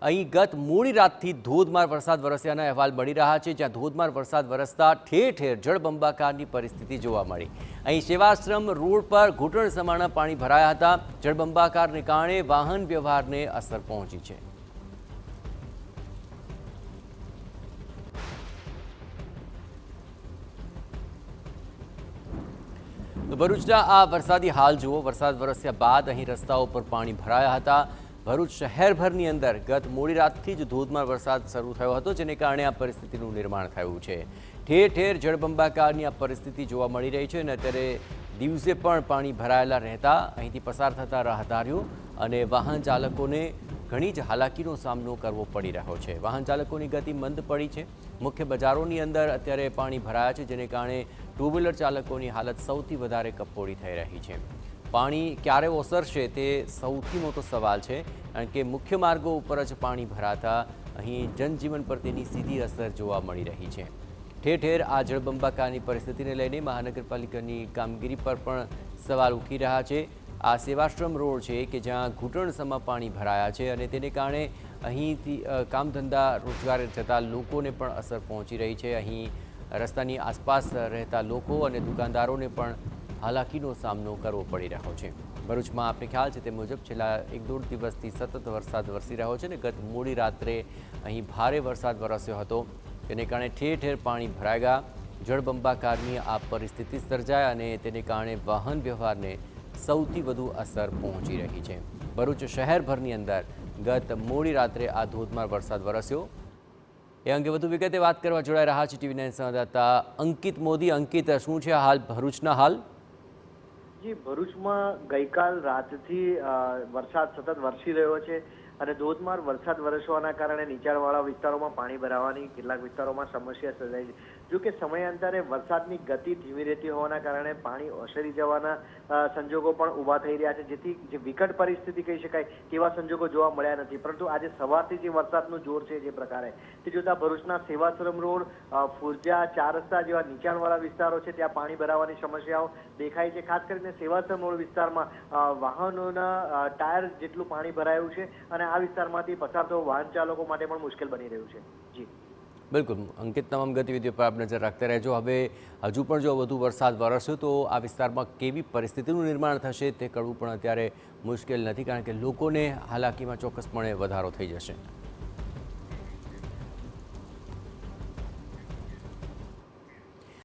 અહીં ગત મોડી રાતથી ધોધમાર વરસાદ વરસ્યાના અહેવાલ મળી રહ્યા છે, જ્યાં ધોધમાર વરસાદ વરસતા ઠેર ઠેર જળબંબાકારની પરિસ્થિતિ જોવા મળી। અહીં સેવાશ્રમ રોડ પર ઘૂંટણ સમાણા પાણી ભરાયા હતા। જળબંબાકારને કારણે વાહન વ્યવહારને અસર પહોંચી છે। ભરૂચના આ વરસાદી હાલ જુઓ। વરસાદ વરસ્યા બાદ અહીં રસ્તાઓ પર પાણી ભરાયા હતા। ભરૂચ શહેરભરની અંદર ગત મોડી રાતથી જ ધોધમાર વરસાદ શરૂ થયો હતો, જેને કારણે આ પરિસ્થિતિનું નિર્માણ થયું છે। ઠેર ઠેર જળબંબાકારની આ પરિસ્થિતિ જોવા મળી રહી છે અને અત્યારે દિવસે પણ પાણી ભરાયેલા રહેતા અહીંથી પસાર થતા રાહદારીઓ અને વાહન ચાલકોને ઘણી જ હાલાકીનો સામનો કરવો પડી રહ્યો છે। વાહન ચાલકોની ગતિ મંદ પડી છે। મુખ્ય બજારોની અંદર અત્યારે પાણી ભરાયા છે, જેને કારણે ટુ વ્હીલર ચાલકોની હાલત સૌથી વધારે કફોડી થઈ રહી છે। પાણી ક્યારે ઓસરશે તે સૌથી મોટો સવાલ છે, કારણ કે મુખ્ય માર્ગો ઉપર જ પાણી ભરાતા અહીં જનજીવન પર તેની સીધી અસર જોવા મળી રહી છે। ઠેર ઠેર આ જળબંબાકારની પરિસ્થિતિને લઈને મહાનગરપાલિકાની કામગીરી પર પણ સવાલ ઉઠી રહ્યા છે। આ સેવાશ્રમ રોડ છે કે જ્યાં ઘૂંટણસમાં પાણી ભરાયા છે અને તેને કારણે અહીંથી કામ ધંધા રોજગાર જતા લોકોને પણ અસર પહોંચી રહી છે। અહીં રસ્તાની આસપાસ રહેતા લોકો અને દુકાનદારોને પણ હાલાકીનો સામનો કરવો પડી રહ્યો છે। ભરૂચમાં આપણે ખ્યાલ છે તે મુજબ છેલ્લા 1-1.5 દિવસથી સતત વરસાદ વરસી રહ્યો છે અને ગત મોડી રાત્રે અહીં ભારે વરસાદ વરસ્યો હતો, તેને કારણે ઠેર ઠેર પાણી ભરાઈ ગયા। જળબંબાકારની આ પરિસ્થિતિ સર્જાય અને તેને કારણે વાહન વ્યવહારને સૌથી વધુ અસર પહોંચી રહી છે। ભરૂચ શહેરભરની અંદર ગત મોડી રાત્રે આ ધોધમાર વરસાદ વરસ્યો। એ અંગે વધુ વિગતે વાત કરવા જોડાઈ રહ્યા છે TV9 સંવાદદાતા અંકિત મોદી। અંકિત, શું છે હાલ ભરૂચના હાલ? જી, ભરૂચમાં ગઈકાલ રાતથી વરસાદ સતત વરસી રહ્યો છે અને ધોધમાર વરસાદ વરસવાના કારણે નીચાણવાળા વિસ્તારોમાં પાણી ભરાવાની કેટલાક વિસ્તારોમાં સમસ્યા સર્જાઈ છે। જો કે સમયાંતરે વરસાદની ગતિ ધીમી રહેતી હોવાના કારણે પાણી ઓસરી જવાના સંજોગો પણ ઊભા થઈ રહ્યા છે, જેથી જે વિકટ પરિસ્થિતિ કહી શકાય તેવા સંજોગો જોવા મળ્યા નથી। પરંતુ આજે સવારથી જે વરસાદનું જોર છે જે પ્રકારે તે જોતા ભરૂચના સેવાશ્રમ રોડ, ફુરજા, 4 રસ્તા જેવા નીચાણવાળા વિસ્તારો છે ત્યાં પાણી ભરાવાની સમસ્યાઓ દેખાય છે। ખાસ કરીને સેવાશ્રમ રોડ વિસ્તારમાં વાહનોના ટાયર જેટલું પાણી ભરાયું છે અને આ વિસ્તારમાંથી પસાર થવું વાહન ચાલકો માટે પણ મુશ્કેલ બની રહ્યું છે। જી બિલકુલ અંકિત, તમામ ગતિવિધિઓ પર આપ નજર રાખતા રહેજો। હવે હજુ પણ જો વધુ વરસાદ વરસ્યો તો આ વિસ્તારમાં કેવી પરિસ્થિતિનું નિર્માણ થશે તે કહેવું પણ અત્યારે મુશ્કેલ નથી, કારણ કે લોકોને હાલાકીમાં ચોક્કસપણે વધારો થઈ જશે।